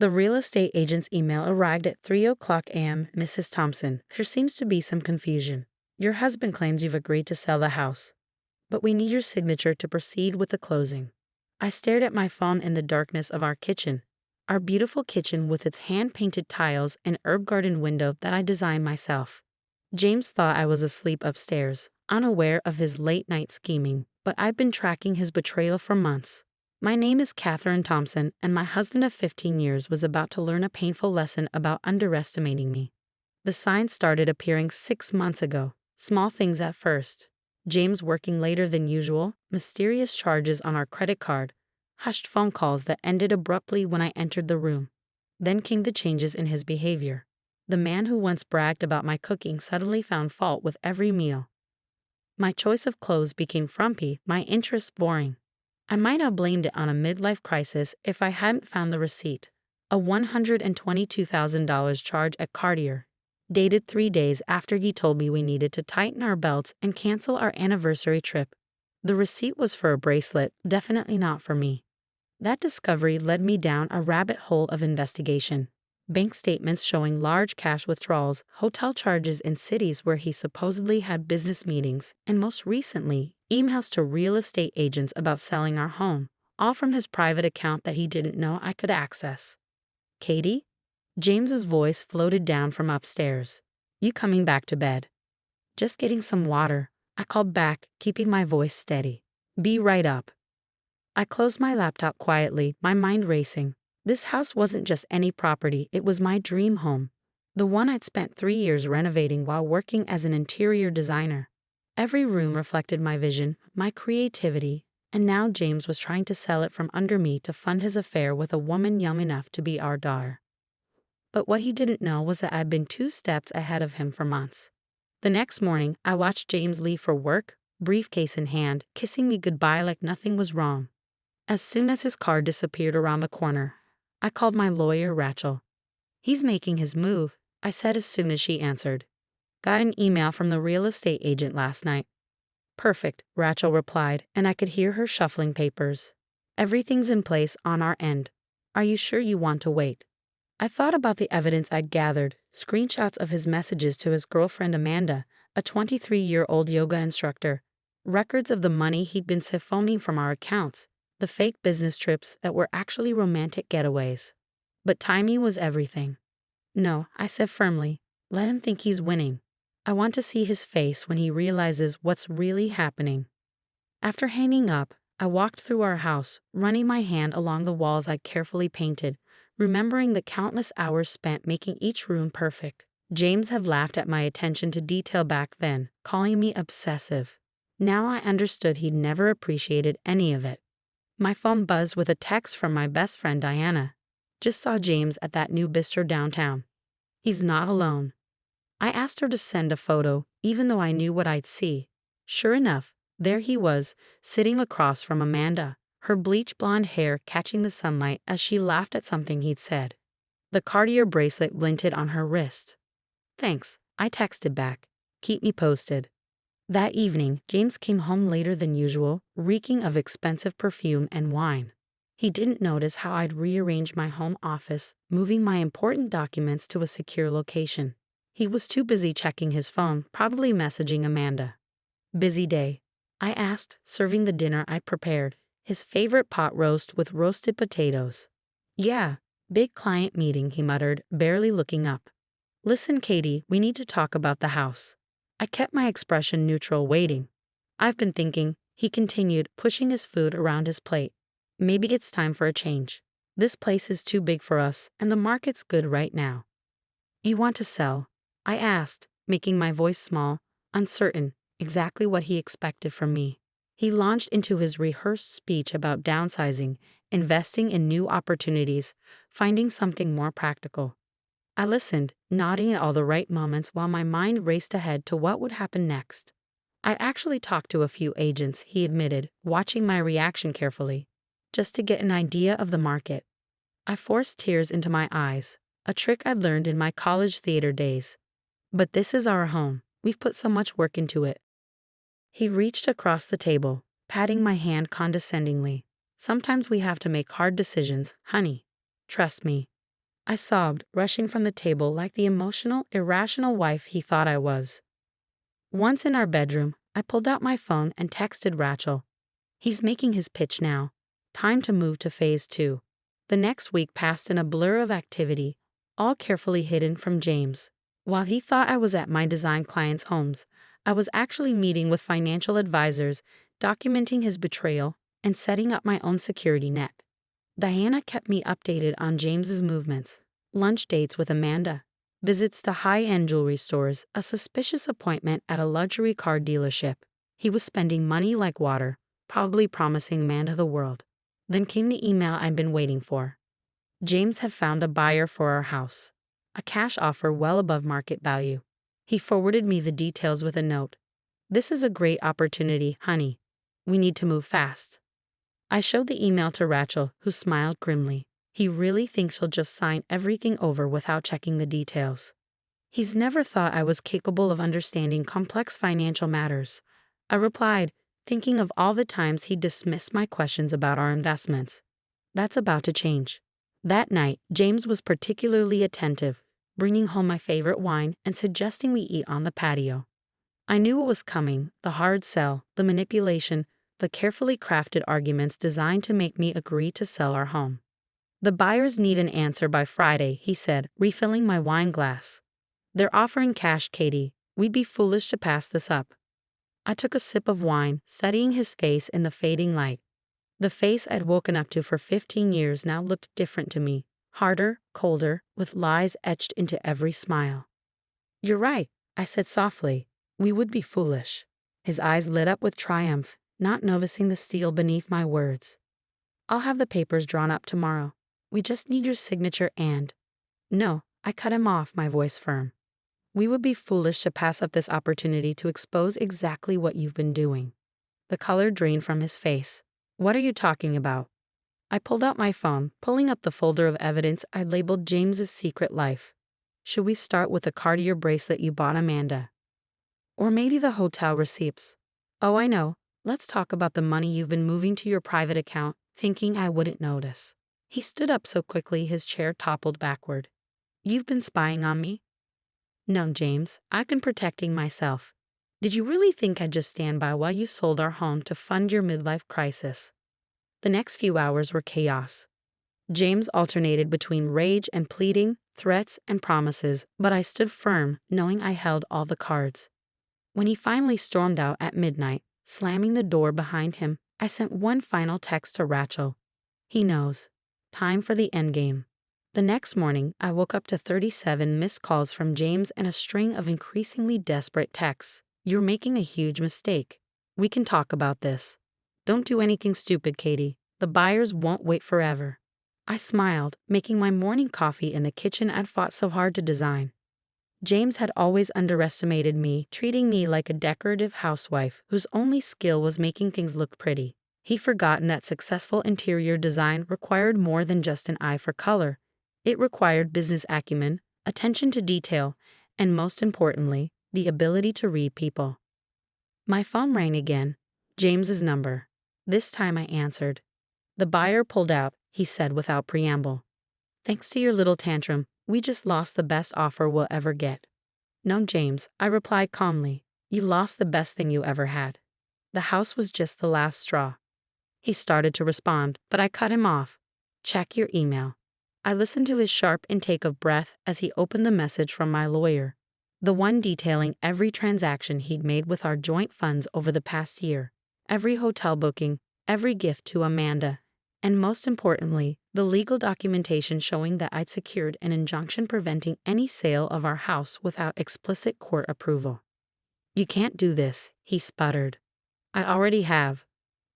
The real estate agent's email arrived at 3 o'clock a.m. Mrs. Thompson, there seems to be some confusion. Your husband claims you've agreed to sell the house, but we need your signature to proceed with the closing. I stared at my phone in the darkness of our kitchen. Our beautiful kitchen with its hand-painted tiles and herb garden window that I designed myself. James thought I was asleep upstairs, unaware of his late-night scheming, but I've been tracking his betrayal for months. My name is Catherine Thompson, and my husband of 15 years was about to learn a painful lesson about underestimating me. The signs started appearing 6 months ago, small things at first. James working later than usual, mysterious charges on our credit card, hushed phone calls that ended abruptly when I entered the room. Then came the changes in his behavior. The man who once bragged about my cooking suddenly found fault with every meal. My choice of clothes became frumpy, my interests boring. I might have blamed it on a midlife crisis if I hadn't found the receipt. A $122,000 charge at Cartier, dated 3 days after he told me we needed to tighten our belts and cancel our anniversary trip. The receipt was for a bracelet, definitely not for me. That discovery led me down a rabbit hole of investigation. Bank statements showing large cash withdrawals, hotel charges in cities where he supposedly had business meetings, and most recently, emails to real estate agents about selling our home, all from his private account that he didn't know I could access. Katie? James's voice floated down from upstairs. You coming back to bed? Just getting some water, I called back, keeping my voice steady. Be right up. I closed my laptop quietly, my mind racing. This house wasn't just any property, it was my dream home. The one I'd spent 3 years renovating while working as an interior designer. Every room reflected my vision, my creativity, and now James was trying to sell it from under me to fund his affair with a woman young enough to be our daughter. But what he didn't know was that I'd been 2 steps ahead of him for months. The next morning, I watched James leave for work, briefcase in hand, kissing me goodbye like nothing was wrong. As soon as his car disappeared around the corner, I called my lawyer, Rachel. He's making his move, I said as soon as she answered. Got an email from the real estate agent last night. Perfect, Rachel replied, and I could hear her shuffling papers. Everything's in place on our end. Are you sure you want to wait? I thought about the evidence I'd gathered, screenshots of his messages to his girlfriend Amanda, a 23-year-old yoga instructor, records of the money he'd been siphoning from our accounts, the fake business trips that were actually romantic getaways. But timing was everything. No, I said firmly, let him think he's winning. I want to see his face when he realizes what's really happening. After hanging up, I walked through our house, running my hand along the walls I'd carefully painted, remembering the countless hours spent making each room perfect. James had laughed at my attention to detail back then, calling me obsessive. Now I understood he'd never appreciated any of it. My phone buzzed with a text from my best friend Diana. Just saw James at that new bistro downtown. He's not alone. I asked her to send a photo, even though I knew what I'd see. Sure enough, there he was, sitting across from Amanda, her bleach blonde hair catching the sunlight as she laughed at something he'd said. The Cartier bracelet glinted on her wrist. Thanks, I texted back. Keep me posted. That evening, James came home later than usual, reeking of expensive perfume and wine. He didn't notice how I'd rearranged my home office, moving my important documents to a secure location. He was too busy checking his phone, probably messaging Amanda. Busy day? I asked, serving the dinner I'd prepared, his favorite pot roast with roasted potatoes. Yeah, big client meeting, he muttered, barely looking up. Listen, Katie, we need to talk about the house. I kept my expression neutral, waiting. I've been thinking, he continued, pushing his food around his plate. Maybe it's time for a change. This place is too big for us, and the market's good right now. You want to sell? I asked, making my voice small, uncertain, exactly what he expected from me. He launched into his rehearsed speech about downsizing, investing in new opportunities, finding something more practical. I listened, nodding at all the right moments while my mind raced ahead to what would happen next. I actually talked to a few agents, he admitted, watching my reaction carefully, just to get an idea of the market. I forced tears into my eyes, a trick I'd learned in my college theater days. But this is our home. We've put so much work into it. He reached across the table, patting my hand condescendingly. Sometimes we have to make hard decisions, honey. Trust me. I sobbed, rushing from the table like the emotional, irrational wife he thought I was. Once in our bedroom, I pulled out my phone and texted Rachel. He's making his pitch now. Time to move to phase 2. The next week passed in a blur of activity, all carefully hidden from James. While he thought I was at my design clients' homes, I was actually meeting with financial advisors, documenting his betrayal, and setting up my own security net. Diana kept me updated on James's movements, lunch dates with Amanda, visits to high-end jewelry stores, a suspicious appointment at a luxury car dealership. He was spending money like water, probably promising Amanda the world. Then came the email I'd been waiting for. James had found a buyer for our house. A cash offer well above market value. He forwarded me the details with a note. "This is a great opportunity, honey. We need to move fast." I showed the email to Rachel, who smiled grimly. He really thinks he'll just sign everything over without checking the details. He's never thought I was capable of understanding complex financial matters. I replied, thinking of all the times he dismissed my questions about our investments. That's about to change. That night, James was particularly attentive, bringing home my favorite wine and suggesting we eat on the patio. I knew what was coming: the hard sell, the manipulation, the carefully crafted arguments designed to make me agree to sell our home. "The buyers need an answer by Friday," he said, refilling my wine glass. "They're offering cash, Katie. We'd be foolish to pass this up." I took a sip of wine, studying his face in the fading light. The face I'd woken up to for 15 years now looked different to me, harder, colder, with lies etched into every smile. "You're right," I said softly. "We would be foolish." His eyes lit up with triumph, not noticing the steel beneath my words. "I'll have the papers drawn up tomorrow. We just need your signature and—" "No," I cut him off, my voice firm. "We would be foolish to pass up this opportunity to expose exactly what you've been doing." The color drained from his face. "What are you talking about?" I pulled out my phone, pulling up the folder of evidence I'd labeled James's secret life. "Should we start with the Cartier bracelet you bought Amanda? Or maybe the hotel receipts? Oh, I know. Let's talk about the money you've been moving to your private account, thinking I wouldn't notice." He stood up so quickly his chair toppled backward. "You've been spying on me?" "No, James, I've been protecting myself. Did you really think I'd just stand by while you sold our home to fund your midlife crisis?" The next few hours were chaos. James alternated between rage and pleading, threats and promises, but I stood firm, knowing I held all the cards. When he finally stormed out at midnight, slamming the door behind him, I sent one final text to Rachel. "He knows. Time for the endgame." The next morning, I woke up to 37 missed calls from James and a string of increasingly desperate texts. "You're making a huge mistake. We can talk about this. Don't do anything stupid, Katie. The buyers won't wait forever." I smiled, making my morning coffee in the kitchen I'd fought so hard to design. James had always underestimated me, treating me like a decorative housewife whose only skill was making things look pretty. He'd forgotten that successful interior design required more than just an eye for color. It required business acumen, attention to detail, and most importantly, the ability to read people. My phone rang again. James's number. This time I answered. "The buyer pulled out," he said without preamble. "Thanks to your little tantrum, we just lost the best offer we'll ever get." "No, James," I replied calmly. "You lost the best thing you ever had. The house was just the last straw." He started to respond, but I cut him off. "Check your email." I listened to his sharp intake of breath as he opened the message from my lawyer, the one detailing every transaction he'd made with our joint funds over the past year, every hotel booking, every gift to Amanda, and most importantly, the legal documentation showing that I'd secured an injunction preventing any sale of our house without explicit court approval. "You can't do this," he sputtered. "I already have.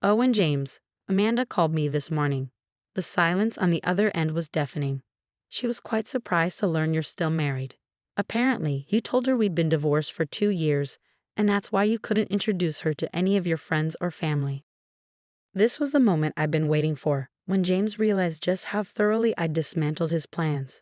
Oh, and James, Amanda called me this morning." The silence on the other end was deafening. "She was quite surprised to learn you're still married. Apparently, you told her we'd been divorced for 2 years, and that's why you couldn't introduce her to any of your friends or family." This was the moment I'd been waiting for, when James realized just how thoroughly I'd dismantled his plans.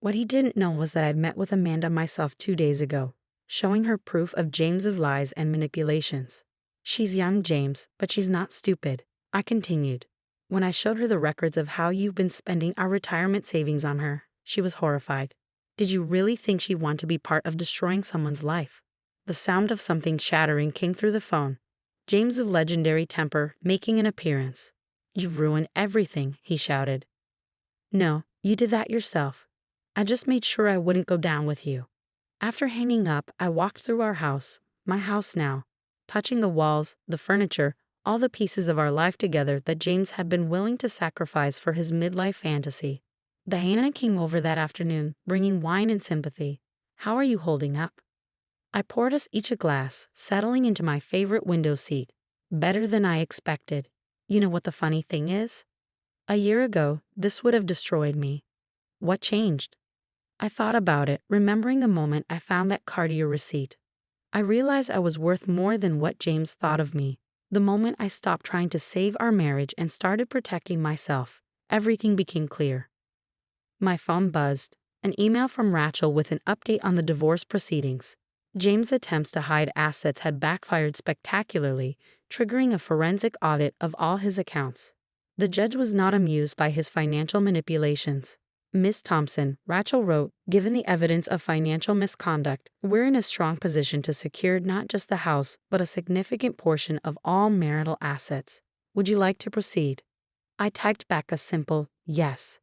What he didn't know was that I'd met with Amanda myself 2 days ago, showing her proof of James's lies and manipulations. "She's young, James, but she's not stupid," I continued. "When I showed her the records of how you've been spending our retirement savings on her, She was horrified. Did you really think she'd want to be part of destroying someone's life? The sound of something shattering came through the phone. James's legendary temper making an appearance. You've ruined everything, he shouted. No, you did that yourself. I just made sure I wouldn't go down with you. After hanging up, I walked through our house, my house now, touching the walls, the furniture, all the pieces of our life together that James had been willing to sacrifice for his midlife fantasy. Diana came over that afternoon, bringing wine and sympathy. How are you holding up? I poured us each a glass, settling into my favorite window seat. Better than I expected. You know what the funny thing is? A year ago, this would have destroyed me. What changed? I thought about it, remembering the moment I found that Cartier receipt. I realized I was worth more than what James thought of me. The moment I stopped trying to save our marriage and started protecting myself, everything became clear. My phone buzzed, an email from Rachel with an update on the divorce proceedings. James' attempts to hide assets had backfired spectacularly, triggering a forensic audit of all his accounts. The judge was not amused by his financial manipulations. Miss Thompson, Rachel wrote, given the evidence of financial misconduct, we're in a strong position to secure not just the house, but a significant portion of all marital assets. Would you like to proceed? I typed back a simple yes.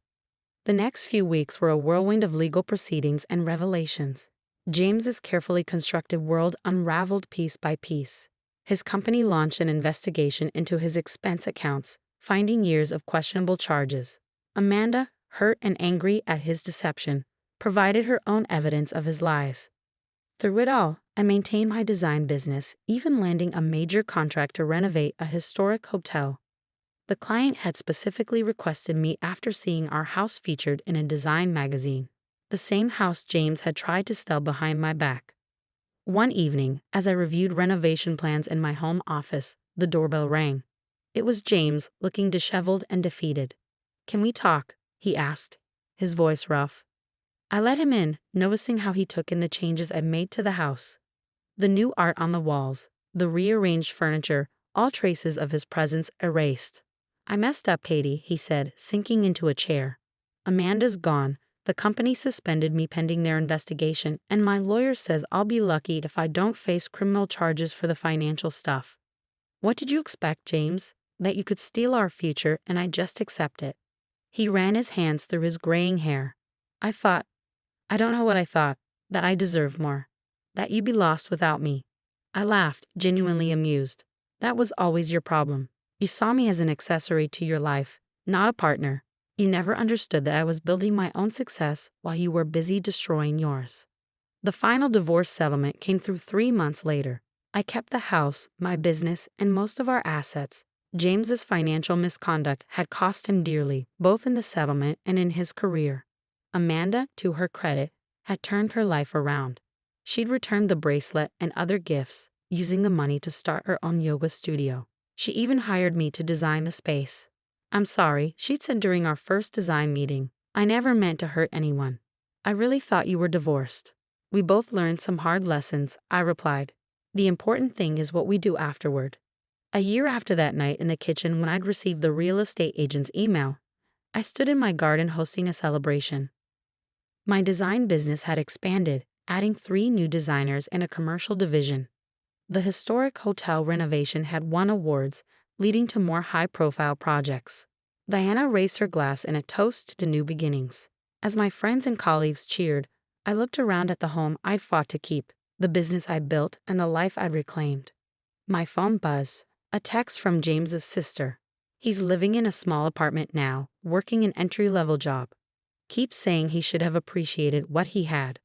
The next few weeks were a whirlwind of legal proceedings and revelations. James's carefully constructed world unraveled piece by piece. His company launched an investigation into his expense accounts, finding years of questionable charges. Amanda, hurt and angry at his deception, provided her own evidence of his lies. Through it all, I maintained my design business, even landing a major contract to renovate a historic hotel. The client had specifically requested me after seeing our house featured in a design magazine, the same house James had tried to sell behind my back. One evening, as I reviewed renovation plans in my home office, the doorbell rang. It was James, looking disheveled and defeated. Can we talk? He asked, his voice rough. I let him in, noticing how he took in the changes I'd made to the house. The new art on the walls, the rearranged furniture, all traces of his presence erased. I messed up, Katie, he said, sinking into a chair. Amanda's gone. The company suspended me pending their investigation, and my lawyer says I'll be lucky if I don't face criminal charges for the financial stuff. What did you expect, James? That you could steal our future and I just accept it? He ran his hands through his graying hair. I don't know what I thought, that I deserved more. That you'd be lost without me. I laughed, genuinely amused. That was always your problem. You saw me as an accessory to your life, not a partner. You never understood that I was building my own success while you were busy destroying yours. The final divorce settlement came through 3 months later. I kept the house, my business, and most of our assets. James's financial misconduct had cost him dearly, both in the settlement and in his career. Amanda, to her credit, had turned her life around. She'd returned the bracelet and other gifts, using the money to start her own yoga studio. She even hired me to design the space. I'm sorry, she'd said during our first design meeting. I never meant to hurt anyone. I really thought you were divorced. We both learned some hard lessons, I replied. The important thing is what we do afterward. A year after that night in the kitchen when I'd received the real estate agent's email, I stood in my garden hosting a celebration. My design business had expanded, adding 3 new designers and a commercial division. The historic hotel renovation had won awards, leading to more high-profile projects. Diana raised her glass in a toast to new beginnings. As my friends and colleagues cheered, I looked around at the home I'd fought to keep, the business I'd built, and the life I'd reclaimed. My phone buzzed, a text from James's sister. He's living in a small apartment now, working an entry-level job. Keep saying he should have appreciated what he had.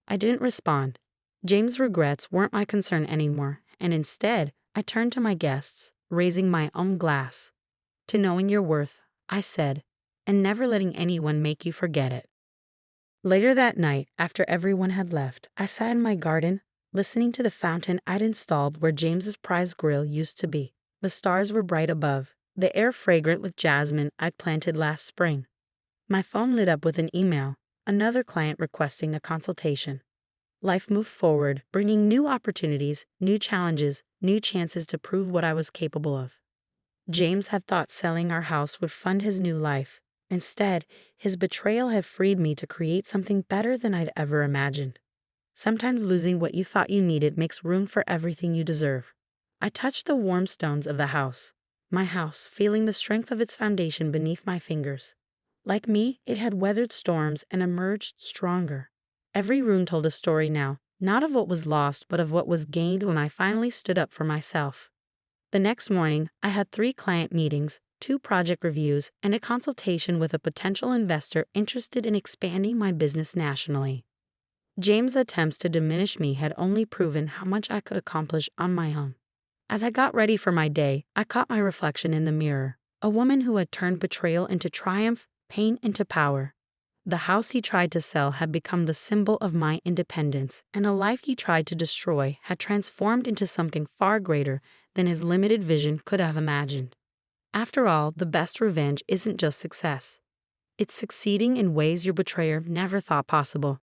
I didn't respond. James' regrets weren't my concern anymore, and instead, I turned to my guests, raising my own glass. To knowing your worth, I said, and never letting anyone make you forget it. Later that night, after everyone had left, I sat in my garden, listening to the fountain I'd installed where James's prize grill used to be. The stars were bright above, the air fragrant with jasmine I'd planted last spring. My phone lit up with an email, another client requesting a consultation. Life moved forward, bringing new opportunities, new challenges, new chances to prove what I was capable of. James had thought selling our house would fund his new life, Instead, his betrayal had freed me to create something better than I'd ever imagined. Sometimes losing what you thought you needed makes room for everything you deserve. I touched the warm stones of the house, my house, feeling the strength of its foundation beneath my fingers. Like me, it had weathered storms and emerged stronger. Every room told a story now, not of what was lost, but of what was gained when I finally stood up for myself. The next morning, I had 3 client meetings, 2 project reviews, and a consultation with a potential investor interested in expanding my business nationally. James' attempts to diminish me had only proven how much I could accomplish on my own. As I got ready for my day, I caught my reflection in the mirror, a woman who had turned betrayal into triumph, pain into power. The house he tried to sell had become the symbol of my independence, and a life he tried to destroy had transformed into something far greater than his limited vision could have imagined. After all, the best revenge isn't just success. It's succeeding in ways your betrayer never thought possible.